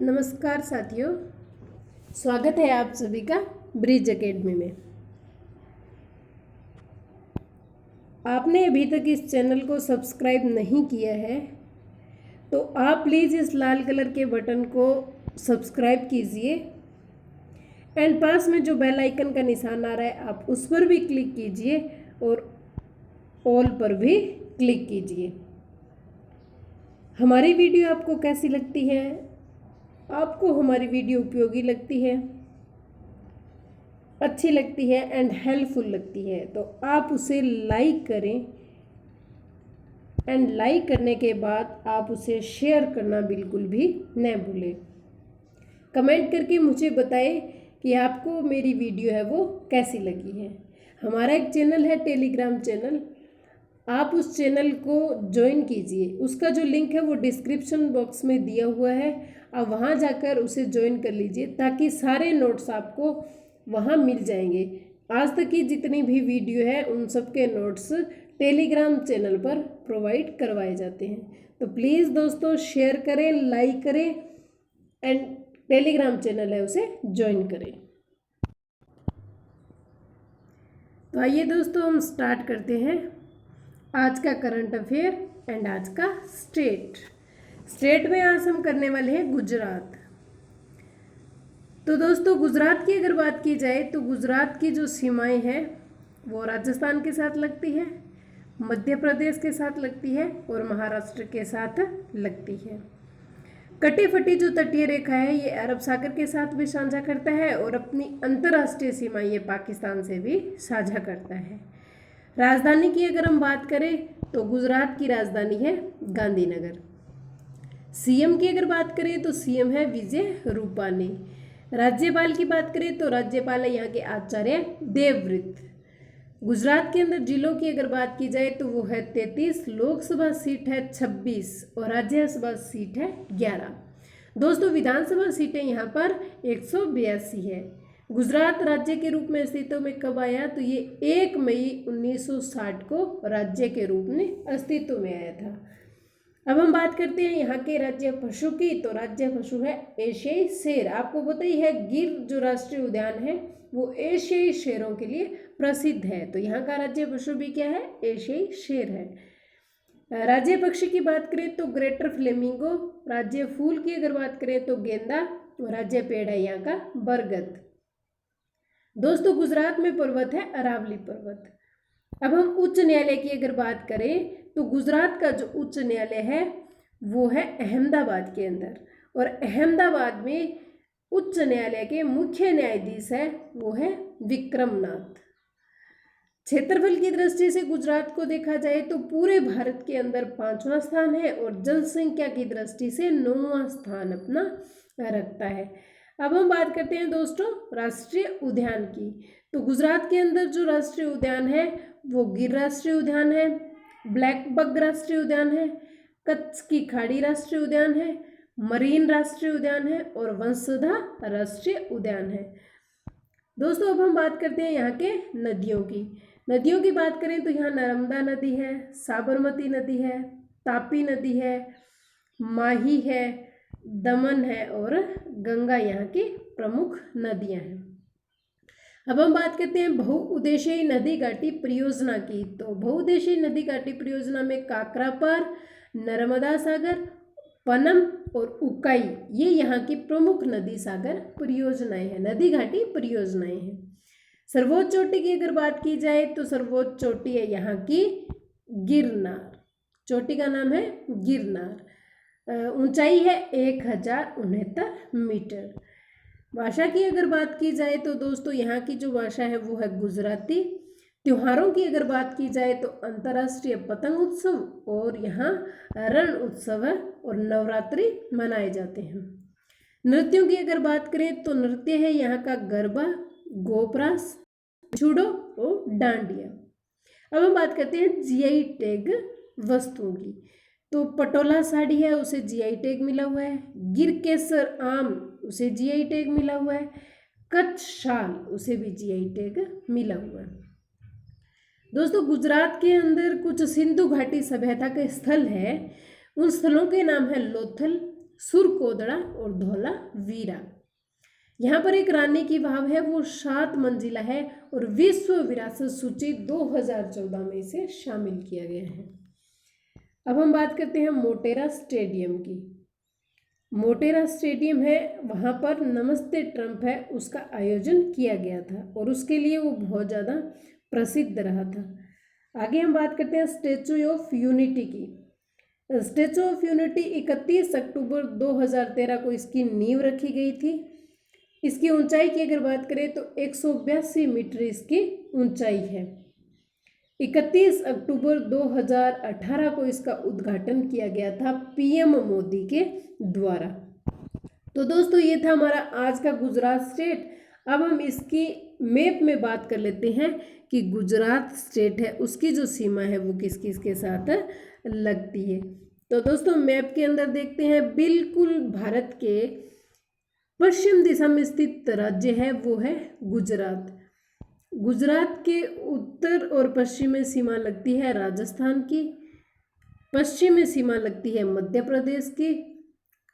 नमस्कार साथियों, स्वागत है आप सभी का ब्रिज एकेडमी में। आपने अभी तक इस चैनल को सब्सक्राइब नहीं किया है तो आप प्लीज़ इस लाल कलर के बटन को सब्सक्राइब कीजिए एंड पास में जो बेल आइकन का निशान आ रहा है आप उस पर भी क्लिक कीजिए और ऑल पर भी क्लिक कीजिए। हमारी वीडियो आपको कैसी लगती है? आपको हमारी वीडियो उपयोगी लगती है, अच्छी लगती है एंड हेल्पफुल लगती है तो आप उसे लाइक करें एंड लाइक करने के बाद आप उसे शेयर करना बिल्कुल भी न भूलें। कमेंट करके मुझे बताएं कि आपको मेरी वीडियो है वो कैसी लगी है। हमारा एक चैनल है टेलीग्राम चैनल, आप उस चैनल को ज्वाइन कीजिए। उसका जो लिंक है वो डिस्क्रिप्शन बॉक्स में दिया हुआ है, आप वहाँ जाकर उसे ज्वाइन कर लीजिए ताकि सारे नोट्स आपको वहाँ मिल जाएंगे। आज तक की जितनी भी वीडियो है उन सब के नोट्स टेलीग्राम चैनल पर प्रोवाइड करवाए जाते हैं। तो प्लीज़ दोस्तों शेयर करें, लाइक करें एंड टेलीग्राम चैनल है उसे ज्वाइन करें। तो आइए दोस्तों हम स्टार्ट करते हैं आज का करंट अफेयर एंड आज का स्टेट में आज हम करने वाले हैं गुजरात। तो दोस्तों गुजरात की अगर बात की जाए तो गुजरात की जो सीमाएं हैं वो राजस्थान के साथ लगती है, मध्य प्रदेश के साथ लगती है और महाराष्ट्र के साथ लगती है। कटी फटी जो तटीय रेखा है ये अरब सागर के साथ भी साझा करता है और अपनी अंतर्राष्ट्रीय सीमा ये पाकिस्तान से भी साझा करता है। राजधानी की अगर हम बात करें तो गुजरात की राजधानी है गांधीनगर। सीएम की अगर बात करें तो सीएम है विजय रूपानी। राज्यपाल की बात करें तो राज्यपाल है यहाँ के आचार्य देवव्रत। गुजरात के अंदर जिलों की अगर बात की जाए तो वो है 33, लोकसभा सीट है 26 और राज्यसभा सीट है 11। दोस्तों विधानसभा सीटें यहाँ पर 182 है। गुजरात राज्य के रूप में अस्तित्व में कब आया तो ये 1 मई 1960 को राज्य के रूप में अस्तित्व में आया था। अब हम बात करते हैं यहाँ के राज्य पशु की। तो राज्य पशु है एशियाई शेर। आपको पता ही है गिर जो राष्ट्रीय उद्यान है वो एशियाई शेरों के लिए प्रसिद्ध है, तो यहाँ का राज्य पशु भी क्या है? एशियाई शेर है। राज्य पक्षी की बात करें तो ग्रेटर फ्लेमिंगो। राज्य फूल की अगर बात करें तो गेंदा और राज्य पेड़ है यहाँ का बरगद। दोस्तों गुजरात में पर्वत है अरावली पर्वत। अब हम उच्च न्यायालय की अगर बात करें तो गुजरात का जो उच्च न्यायालय है वो है अहमदाबाद के अंदर और अहमदाबाद में उच्च न्यायालय के मुख्य न्यायाधीश है वो है विक्रमनाथ। क्षेत्रफल की दृष्टि से गुजरात को देखा जाए तो पूरे भारत के अंदर 5वां स्थान है और जनसंख्या की दृष्टि से 9वां स्थान अपना रखता है। अब हम बात करते हैं दोस्तों राष्ट्रीय उद्यान की। तो गुजरात के अंदर जो राष्ट्रीय उद्यान है वो गिर राष्ट्रीय उद्यान है, ब्लैक बक राष्ट्रीय उद्यान है, कच्छ की खाड़ी राष्ट्रीय उद्यान है, मरीन राष्ट्रीय उद्यान है और वंशधा राष्ट्रीय उद्यान है। दोस्तों अब हम बात करते हैं यहाँ के नदियों की। नदियों की बात करें तो यहाँ नर्मदा नदी है, साबरमती नदी है, तापी नदी है, माही है, दमन है और गंगा यहाँ की प्रमुख नदियाँ हैं। अब हम बात करते हैं बहुउद्देशीय नदी घाटी परियोजना की। तो बहुउद्देशीय नदी घाटी परियोजना में काकरापार, नर्मदा सागर, पनम और उकाई ये यहाँ की प्रमुख नदी सागर परियोजनाएं हैं, नदी घाटी परियोजनाएं हैं। सर्वोच्च चोटी की अगर बात की जाए तो सर्वोच्च चोटी है यहाँ की गिरनार। चोटी का नाम है गिरनार। ऊंचाई है 1069 मीटर। भाषा की अगर बात की जाए तो दोस्तों यहाँ की जो भाषा है वो है गुजराती। त्योहारों की अगर बात की जाए तो अंतर्राष्ट्रीय पतंग उत्सव और यहाँ रण उत्सव है और नवरात्रि मनाए जाते हैं। नृत्यों की अगर बात करें तो नृत्य है यहाँ का गरबा, गोपरास, जूडो और डांडिया। अब हम बात करते हैं जीआई टैग वस्तुओं की। तो पटोला साड़ी है उसे जीआई टैग मिला हुआ है, गिर केसर आम उसे जीआई टैग मिला हुआ है, कच्छ शाल उसे भी जीआई टैग मिला हुआ है। दोस्तों गुजरात के अंदर कुछ सिंधु घाटी सभ्यता के स्थल है, उन स्थलों के नाम है लोथल, सुरकोदड़ा और धौलावीरा। यहाँ पर एक रानी की वाव है, वो 7 मंजिला है और विश्व विरासत सूची 2014 में इसे शामिल किया गया है। अब हम बात करते हैं मोटेरा स्टेडियम की। मोटेरा स्टेडियम है, वहाँ पर नमस्ते ट्रम्प है उसका आयोजन किया गया था और उसके लिए वो बहुत ज़्यादा प्रसिद्ध रहा था। आगे हम बात करते हैं स्टैचू ऑफ यूनिटी की। स्टैचू ऑफ यूनिटी 31 अक्टूबर 2013 को इसकी नींव रखी गई थी। इसकी ऊंचाई की अगर बात करें तो 182 मीटर इसकी ऊंचाई है। 31 अक्टूबर 2018 को इसका उद्घाटन किया गया था पीएम मोदी के द्वारा। तो दोस्तों ये था हमारा आज का गुजरात स्टेट। अब हम इसकी मैप में बात कर लेते हैं कि गुजरात स्टेट है उसकी जो सीमा है वो किस किस के साथ लगती है। तो दोस्तों मैप के अंदर देखते हैं, बिल्कुल भारत के पश्चिम दिशा में स्थित राज्य है वो है गुजरात। गुजरात के उत्तर और पश्चिम में सीमा लगती है राजस्थान की, पश्चिम में सीमा लगती है मध्य प्रदेश की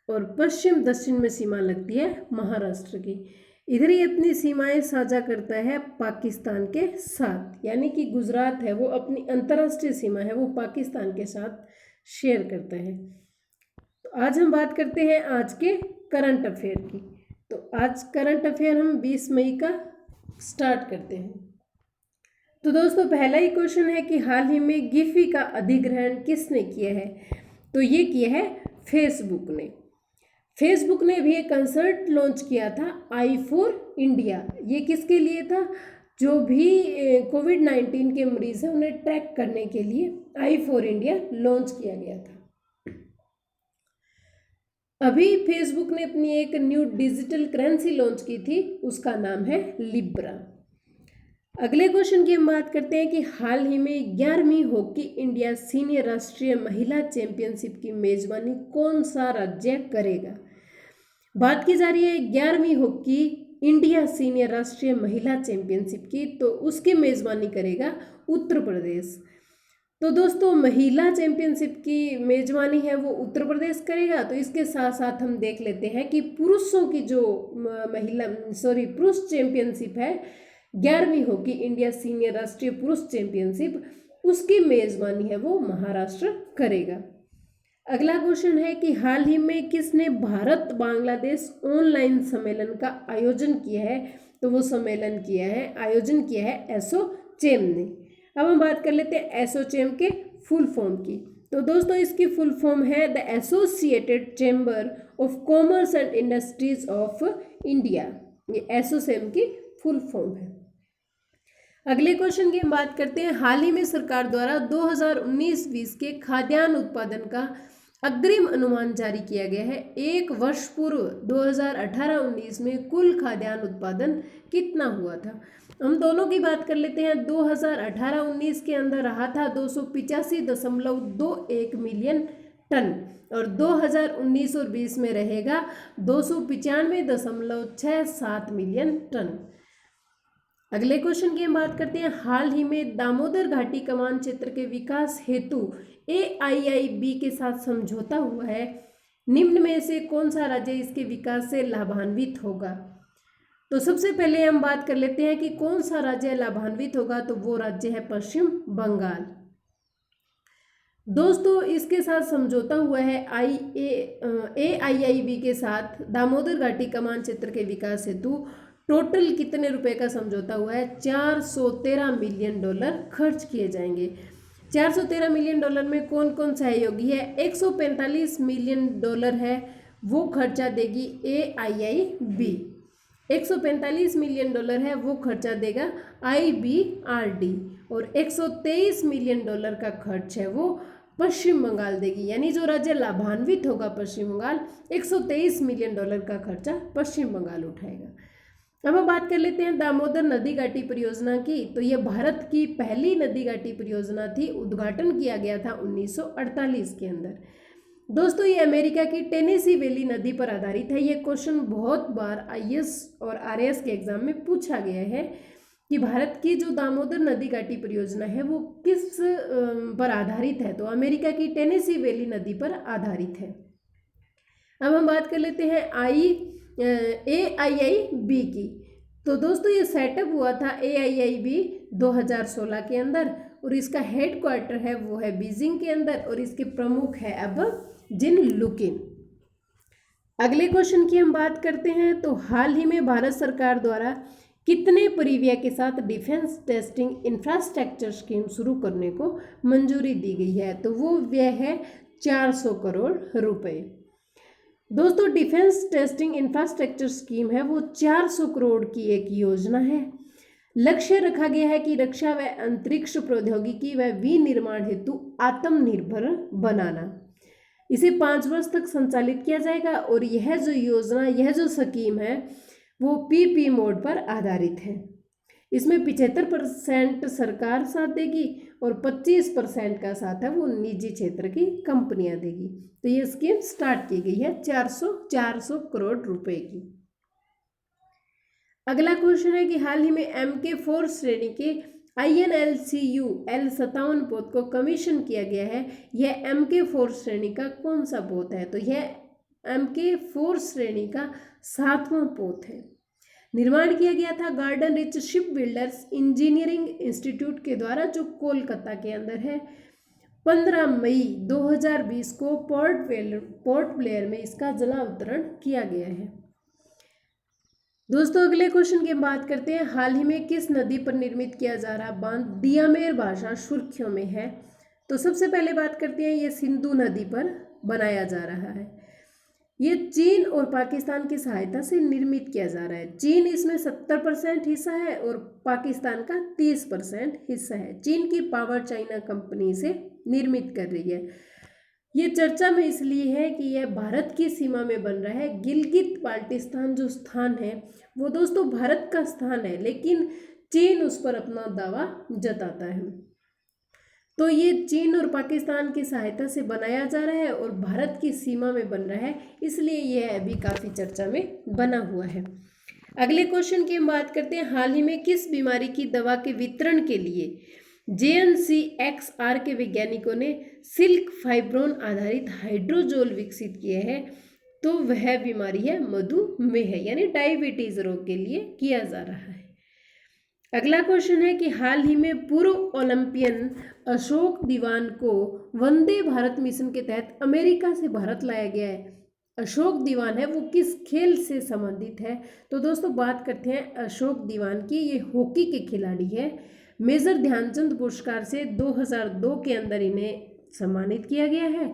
और पश्चिम दक्षिण में सीमा लगती है महाराष्ट्र की। इधर ही अपनी सीमाएं साझा करता है पाकिस्तान के साथ, यानी कि गुजरात है वो अपनी अंतर्राष्ट्रीय सीमा है वो पाकिस्तान के साथ शेयर करता है। तो आज हम बात करते हैं आज के करंट अफेयर की। तो आज करंट अफेयर हम 20 मई का स्टार्ट करते हैं। तो दोस्तों पहला ही क्वेश्चन है कि हाल ही में गिफी का अधिग्रहण किसने किया है? तो ये किया है फेसबुक ने। फेसबुक ने भी एक कंसर्ट लॉन्च किया था आई फॉर इंडिया। ये किसके लिए था? जो भी कोविड-19 के मरीज हैं उन्हें ट्रैक करने के लिए आई फॉर इंडिया लॉन्च किया गया था। अभी फेसबुक ने अपनी एक न्यू डिजिटल करेंसी लॉन्च की थी, उसका नाम है लिब्रा। अगले क्वेश्चन की हम बात करते हैं कि हाल ही में 11वीं हॉकी इंडिया सीनियर राष्ट्रीय महिला चैंपियनशिप की मेजबानी कौन सा राज्य करेगा? बात की जा रही है 11वीं हॉकी इंडिया सीनियर राष्ट्रीय महिला चैंपियनशिप की, तो उसकी मेजबानी करेगा उत्तर प्रदेश। तो दोस्तों महिला चैंपियनशिप की मेजबानी है वो उत्तर प्रदेश करेगा। तो इसके साथ साथ हम देख लेते हैं कि पुरुषों की जो पुरुष चैंपियनशिप है 11वीं हॉकी इंडिया सीनियर राष्ट्रीय पुरुष चैंपियनशिप, उसकी मेजबानी है वो महाराष्ट्र करेगा। अगला क्वेश्चन है कि हाल ही में किसने भारत बांग्लादेश ऑनलाइन सम्मेलन का आयोजन किया है? तो वो आयोजन किया है एसोचैम ने। अब हम बात कर लेते हैं एसोचैम के फुल फॉर्म की। तो दोस्तों इसकी फुल फॉर्म है the associated chamber of commerce and industries of India. ये एसोचैम की फुल फॉर्म है। अगले क्वेश्चन की हम बात करते हैं, हाल ही में सरकार द्वारा 2019-20 के खाद्यान्न उत्पादन का अग्रिम अनुमान जारी किया गया है। एक वर्ष पूर्व 2018-19 में कुल खाद्यान्न उत्पादन कितना हुआ था? हम दोनों की बात कर लेते हैं। 2018-19 के अंदर रहा था 285.21 मिलियन टन और 2019 और 20 में रहेगा 295.67 मिलियन टन। अगले क्वेश्चन की हम बात करते हैं, हाल ही में दामोदर घाटी कमान क्षेत्र के विकास हेतु AIIB के साथ समझौता हुआ है। निम्न में से कौन सा राज्य इसके विकास से लाभान्वित होगा? तो सबसे पहले हम बात कर लेते हैं कि कौन सा राज्य लाभान्वित होगा, तो वो राज्य है पश्चिम बंगाल। दोस्तों इसके साथ समझौता हुआ है AIIB के साथ दामोदर घाटी कमान क्षेत्र के विकास हेतु। टोटल कितने रुपए का समझौता हुआ है? $413 मिलियन खर्च किए जाएंगे। $413 मिलियन में कौन कौन सहयोगी है? $145 मिलियन है वो खर्चा देगी AIIB। $145 मिलियन है वो खर्चा देगा IBRD और $123 मिलियन का खर्च है वो पश्चिम बंगाल देगी। यानी जो राज्य लाभान्वित होगा पश्चिम बंगाल, $123 मिलियन का खर्चा पश्चिम बंगाल उठाएगा। अब हम बात कर लेते हैं दामोदर नदी घाटी परियोजना की। तो ये भारत की पहली नदी घाटी परियोजना थी, उद्घाटन किया गया था 1948 के अंदर। दोस्तों ये अमेरिका की टेनेसी वैली नदी पर आधारित है। ये क्वेश्चन बहुत बार IAS और RAS के एग्जाम में पूछा गया है कि भारत की जो दामोदर नदी घाटी परियोजना है वो किस पर आधारित है? तो अमेरिका की टेनेसी वैली नदी पर आधारित है। अब हम बात कर लेते हैं AIIB की। तो दोस्तों ये सेटअप हुआ था AIIB 2016 के अंदर, और इसका हेड क्वार्टर है वो है बीजिंग के अंदर, और इसके प्रमुख है अब जिन लुकिन। अगले क्वेश्चन की हम बात करते हैं। तो हाल ही में भारत सरकार द्वारा कितने परिव्यय के साथ डिफेंस टेस्टिंग इंफ्रास्ट्रक्चर स्कीम शुरू करने को मंजूरी दी गई है? तो वो व्यय है 400 करोड़ रुपए। दोस्तों डिफेंस टेस्टिंग इंफ्रास्ट्रक्चर स्कीम है वो 400 करोड़ की एक योजना है। लक्ष्य रखा गया है कि रक्षा व अंतरिक्ष प्रौद्योगिकी व विनिर्माण हेतु आत्मनिर्भर बनाना। इसे 5 वर्ष तक संचालित किया जाएगा, और यह जो योजना, यह जो स्कीम है वो PP मोड पर आधारित है। इसमें 75% सरकार साथ देगी और 25% का साथ है वो निजी क्षेत्र की कंपनियां देगी। तो ये स्कीम स्टार्ट की गई है 400 करोड़ रुपए की। अगला क्वेश्चन है कि हाल ही में MK4 श्रेणी के INLCU L57 पोत को कमीशन किया गया है। यह MK4 श्रेणी का कौन सा पोत है? तो यह MK4 श्रेणी का 7वां पोत है। निर्माण किया गया था garden rich ship builders engineering institute के द्वारा, जो कोलकाता के अंदर है। 15 मई 2020 को पोर्ट ब्लेयर में इसका जलावतरण किया गया है। दोस्तों अगले क्वेश्चन की बात करते हैं। हाल ही में किस नदी पर निर्मित किया जा रहा बांध दियामेर भाषा सुर्खियों में है? तो सबसे पहले बात करते हैं, ये सिंधु नदी पर बनाया जा रहा है। ये चीन और पाकिस्तान की सहायता से निर्मित किया जा रहा है। चीन इसमें 70% हिस्सा है और पाकिस्तान का 30% हिस्सा है। चीन की पावर चाइना कंपनी से निर्मित कर रही है। ये चर्चा में इसलिए है कि यह भारत की सीमा में बन रहा है। गिलगित बाल्टिस्तान जो स्थान है वो दोस्तों भारत का स्थान है, लेकिन चीन उस पर अपना दावा जताता है। तो ये चीन और पाकिस्तान की सहायता से बनाया जा रहा है और भारत की सीमा में बन रहा है, इसलिए यह अभी काफ़ी चर्चा में बना हुआ है। अगले क्वेश्चन की हम बात करते हैं। हाल ही में किस बीमारी की दवा के वितरण के लिए JNCXR के वैज्ञानिकों ने सिल्क फाइब्रोन आधारित हाइड्रोजोल विकसित किए हैं? तो वह बीमारी है मधुमेह, यानी डायबिटीज रोग के लिए किया जा रहा है। अगला क्वेश्चन है कि हाल ही में पूर्व ओलंपियन अशोक दीवान को वंदे भारत मिशन के तहत अमेरिका से भारत लाया गया है। अशोक दीवान है वो किस खेल से संबंधित है? तो दोस्तों बात करते हैं अशोक दीवान की। ये हॉकी के खिलाड़ी है। मेजर ध्यानचंद पुरस्कार से 2002 के अंदर इन्हें सम्मानित किया गया है।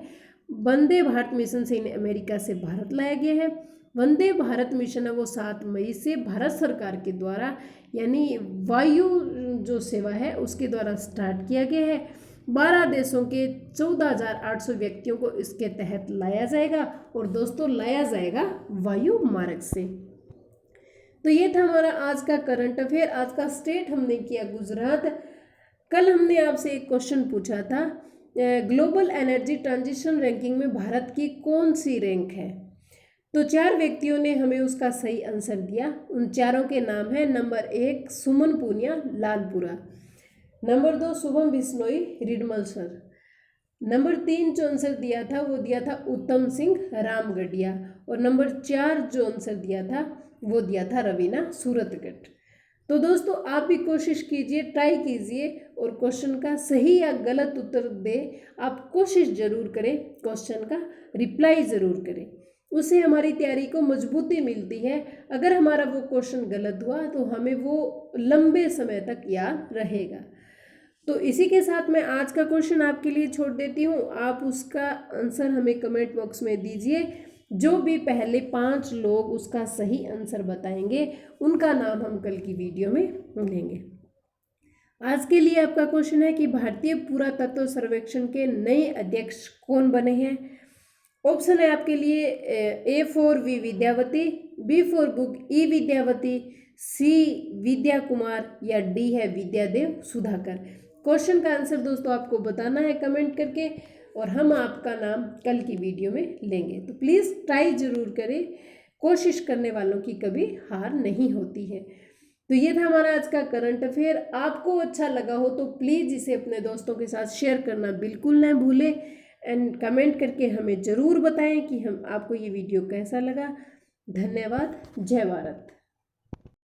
वंदे भारत मिशन से इन्हें अमेरिका से भारत लाया गया है। वंदे भारत मिशन है वो 7 मई से भारत सरकार के द्वारा, यानी वायु जो सेवा है उसके द्वारा स्टार्ट किया गया है। 12 देशों के 14,800 व्यक्तियों को इसके तहत लाया जाएगा, और दोस्तों लाया जाएगा वायु मार्ग से। तो ये था हमारा आज का करंट अफेयर। आज का स्टेट हमने किया गुजरात। कल हमने आपसे एक क्वेश्चन पूछा था, ग्लोबल एनर्जी ट्रांजिशन रैंकिंग में भारत की कौन सी रैंक है? तो 4 व्यक्तियों ने हमें उसका सही आंसर दिया। उन चारों के नाम है, number 1 Suman Punia Lalpura, number 2 Shubham Bishnoi Ridmal sir, number 3 जो आंसर दिया था वो दिया था उत्तम सिंह रामगढ़िया, और नंबर 4 जो आंसर दिया था वो दिया था रवीना सूरतगढ़। तो दोस्तों आप भी कोशिश कीजिए, ट्राई कीजिए, और क्वेश्चन का सही या गलत उत्तर दे। आप कोशिश जरूर करें, क्वेश्चन का रिप्लाई ज़रूर करें, उससे हमारी तैयारी को मजबूती मिलती है। अगर हमारा वो क्वेश्चन गलत हुआ तो हमें वो लंबे समय तक याद रहेगा। तो इसी के साथ मैं आज का क्वेश्चन आपके लिए छोड़ देती हूँ। आप उसका आंसर हमें कमेंट बॉक्स में दीजिए। जो भी पहले 5 लोग उसका सही आंसर बताएंगे उनका नाम हम कल की वीडियो में लेंगे। आज के लिए आपका क्वेश्चन है कि भारतीय पुरातत्व सर्वेक्षण के नए अध्यक्ष कौन बने हैं? ऑप्शन है आपके लिए A फॉर वी विद्यावती, B फॉर बुक ई विद्यावती, C विद्या कुमार, या D है विद्यादेव सुधाकर। क्वेश्चन का आंसर दोस्तों आपको बताना है कमेंट करके, और हम आपका नाम कल की वीडियो में लेंगे। तो प्लीज़ ट्राई जरूर करें, कोशिश करने वालों की कभी हार नहीं होती है। तो ये था हमारा आज का करंट अफेयर। आपको अच्छा लगा हो तो प्लीज़ इसे अपने दोस्तों के साथ शेयर करना बिल्कुल ना भूलें। एंड कमेंट करके हमें ज़रूर बताएं कि हम आपको ये वीडियो कैसा लगा। धन्यवाद। जय भारत।